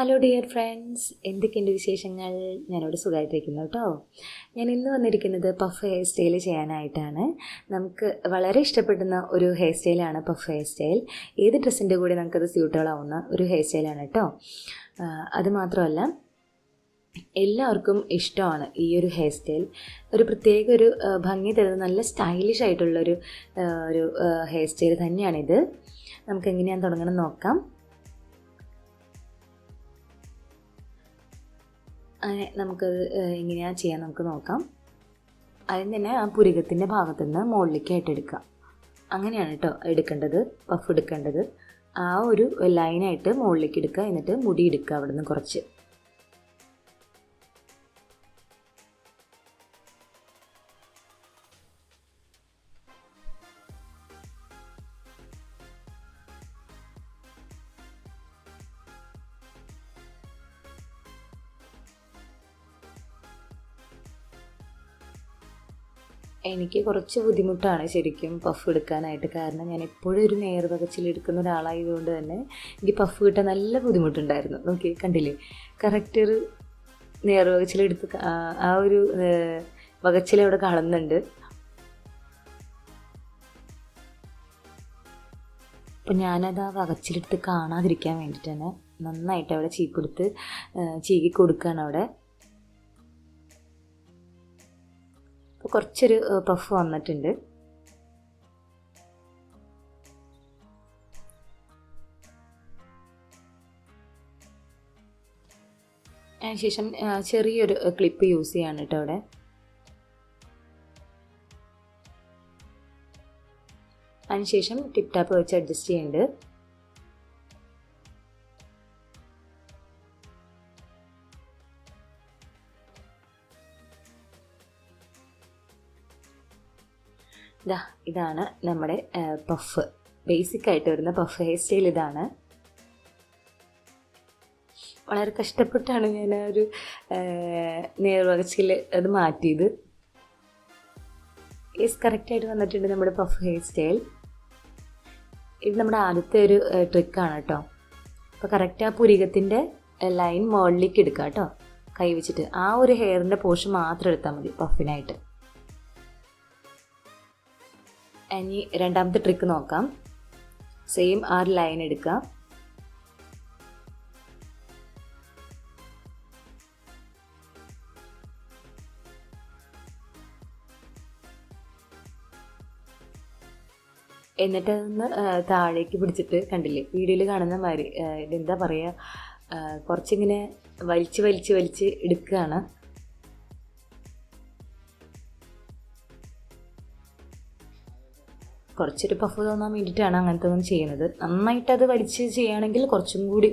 Hello dear friends, എന്തൊക്കെയുണ്ട് വിശേഷങ്ങൾ? ഞാനിവിടെ സുഖമായിട്ടിരിക്കുന്നു കേട്ടോ. ഞാൻ ഇന്ന് വന്നിരിക്കുന്നത് പഫ് ഹെയർ സ്റ്റൈൽ ചെയ്യാനായിട്ടാണ്. നമുക്ക് വളരെ ഇഷ്ടപ്പെടുന്ന ഒരു ഹെയർ സ്റ്റൈലാണ് പഫ് ഹെയർ സ്റ്റൈൽ. ഏത് ഡ്രസ്സിൻ്റെ കൂടെ നമുക്കത് സ്യൂട്ടബിൾ ആവുന്ന ഒരു ഹെയർ സ്റ്റൈലാണ് കേട്ടോ. അതുമാത്രമല്ല, എല്ലാവർക്കും ഇഷ്ടമാണ് ഈ ഒരു ഹെയർ സ്റ്റൈൽ. ഒരു പ്രത്യേക ഒരു ഭംഗി തരുന്ന നല്ല സ്റ്റൈലിഷ് ആയിട്ടുള്ളൊരു ഹെയർ സ്റ്റൈൽ തന്നെയാണിത്. നമുക്ക് എങ്ങനെയാണ് തുടങ്ങണം നോക്കാം. നമുക്കത് എങ്ങനെയാണ് ചെയ്യാൻ നമുക്ക് നോക്കാം. അതിന് തന്നെ ആ പുരികത്തിൻ്റെ ഭാഗത്തു നിന്ന് മുകളിലേക്കായിട്ട് എടുക്കാം. അങ്ങനെയാണ് കേട്ടോ എടുക്കേണ്ടത്, പഫ് എടുക്കേണ്ടത്. ആ ഒരു ലൈനായിട്ട് മുകളിലേക്ക് എടുക്കുക, എന്നിട്ട് മുടി എടുക്കുക അവിടെ നിന്ന് കുറച്ച്. എനിക്ക് കുറച്ച് ബുദ്ധിമുട്ടാണ് ശരിക്കും പഫ് എടുക്കാനായിട്ട്. കാരണം ഞാൻ എപ്പോഴും ഒരു നേർവകച്ചിലെടുക്കുന്ന ഒരാളായതുകൊണ്ട് തന്നെ എനിക്ക് പഫ് കിട്ടാൻ നല്ല ബുദ്ധിമുട്ടുണ്ടായിരുന്നു. നോക്കി കണ്ടില്ലേ, കറക്റ്റ് ഒരു നേർവകച്ചിലെടുത്ത് ആ ഒരു വകച്ചിലവിടെ കാണുന്നുണ്ട്. അപ്പം ഞാനത് ആ വകച്ചിലെടുത്ത് കാണാതിരിക്കാൻ വേണ്ടിയിട്ടാണ് നന്നായിട്ട് അവിടെ ചീപ്പെടുത്ത് ചീകി കൊടുക്കുകയാണ് അവിടെ. അപ്പോൾ കുറച്ചൊരു പഫ് വന്നിട്ടുണ്ട്. അതിനുശേഷം ചെറിയൊരു ക്ലിപ്പ് യൂസ് ചെയ്യാണ് കേട്ടോ അവിടെ. അതിനുശേഷം ടിപ്പ് ടാപ്പ് വെച്ച് അഡ്ജസ്റ്റ് ചെയ്യുന്നുണ്ട്. ഇതാണ് നമ്മുടെ പഫ്, ബേസിക്കായിട്ട് വരുന്ന പഫ് ഹെയർ സ്റ്റൈൽ ഇതാണ്. വളരെ കഷ്ടപ്പെട്ടാണ് ഞാൻ ആ ഒരു നേർവകച്ചിൽ അത് മാറ്റിയത്. കറക്റ്റായിട്ട് വന്നിട്ടുണ്ട് നമ്മുടെ പഫ് ഹെയർ സ്റ്റൈൽ. ഇത് നമ്മുടെ ആദ്യത്തെ ഒരു ട്രിക്കാണ് കേട്ടോ. അപ്പോൾ കറക്റ്റ് ആ പുരികത്തിൻ്റെ ലൈൻ മുകളിലേക്ക് എടുക്കുക കേട്ടോ, കൈ വെച്ചിട്ട്. ആ ഒരു ഹെയറിൻ്റെ പോർഷൻ മാത്രം എടുത്താൽ മതി പഫിനായിട്ട്. ഇനി രണ്ടാമത്തെ ട്രിക്ക് നോക്കാം. സെയിം ആ ഒരു ലൈൻ എടുക്കുക, എന്നിട്ട് അതൊന്ന് താഴേക്ക് പിടിച്ചിട്ട്, കണ്ടില്ലേ വീഡിയോയിൽ കാണുന്ന മാതിരി, ഇതെന്താ പറയുക, കുറച്ചിങ്ങനെ വലിച്ച് വലിച്ച് വലിച്ച് എടുക്കുകയാണ്. കുറച്ചൊരു പഫ് തോന്നാൻ വേണ്ടിയിട്ടാണ് അങ്ങനത്തെ ഒന്നും ചെയ്യുന്നത്. നന്നായിട്ട് അത് വലിച്ച് ചെയ്യുകയാണെങ്കിൽ കുറച്ചും കൂടി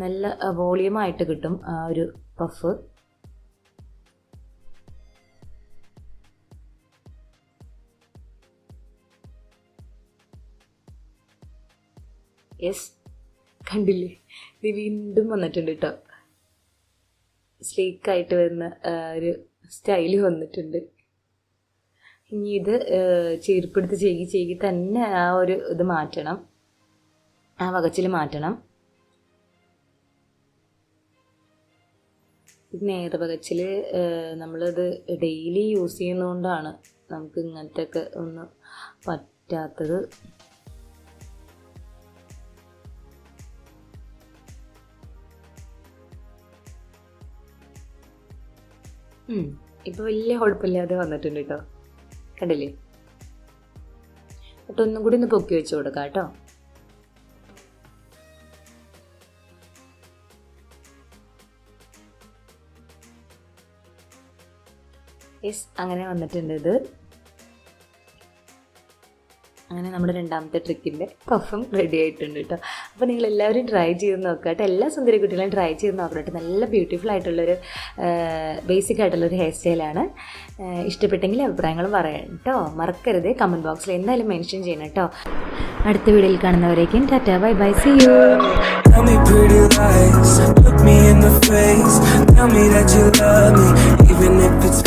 നല്ല വോളിയമായിട്ട് കിട്ടും ആ ഒരു പഫ്. കണ്ടില്ലേ, ഇത് വീണ്ടും വന്നിട്ടുണ്ട് കേട്ടോ. സ്ലീക്കായിട്ട് വരുന്ന ഒരു സ്റ്റൈല് വന്നിട്ടുണ്ട്. ഇനി ഇത് ചീർപ്പെടുത്ത് ചെയ്യി തന്നെ ആ ഒരു ഇത് മാറ്റണം, ആ വകച്ചിൽ മാറ്റണം. ഇത് നേർവകച്ചിൽ നമ്മളത് ഡെയിലി യൂസ് ചെയ്യുന്നതുകൊണ്ടാണ് നമുക്ക് ഇങ്ങനത്തെ ഒക്കെ ഒന്നും പറ്റാത്തത്. ഇപ്പോൾ വലിയ കുഴപ്പമില്ലാതെ വന്നിട്ടുണ്ട് കേട്ടോ, കണ്ടില്ലേ. എന്നിട്ട് ഒന്നും കൂടി ഒന്ന് പൊക്കി വെച്ച് കൊടുക്കാം കേട്ടോ. അങ്ങനെ വന്നിട്ടുണ്ട് ഇത്. അങ്ങനെ നമ്മുടെ രണ്ടാമത്തെ ട്രിക്കിൻ്റെ പഫും റെഡി ആയിട്ടുണ്ട് കേട്ടോ. അപ്പോൾ നിങ്ങൾ എല്ലാവരും ട്രൈ ചെയ്ത് നോക്കുക കേട്ടോ. എല്ലാ സുന്ദരി കുട്ടികളും ട്രൈ ചെയ്ത് നോക്കണം കേട്ടോ. നല്ല ബ്യൂട്ടിഫുൾ ആയിട്ടുള്ളൊരു ബേസിക് ആയിട്ടുള്ളൊരു ഹെയർ സ്റ്റൈലാണ്. ഇഷ്ടപ്പെട്ടെങ്കിൽ അഭിപ്രായങ്ങളും പറയാം കേട്ടോ. മറക്കരുത്, കമൻറ്റ് ബോക്സിൽ എന്തായാലും മെൻഷൻ ചെയ്യണം കേട്ടോ. അടുത്ത വീഡിയോയിൽ കാണുന്നവരേക്കും tata, bye bye, see you. Tell me pretty lies, look me in the face, tell me that you love me, even if it's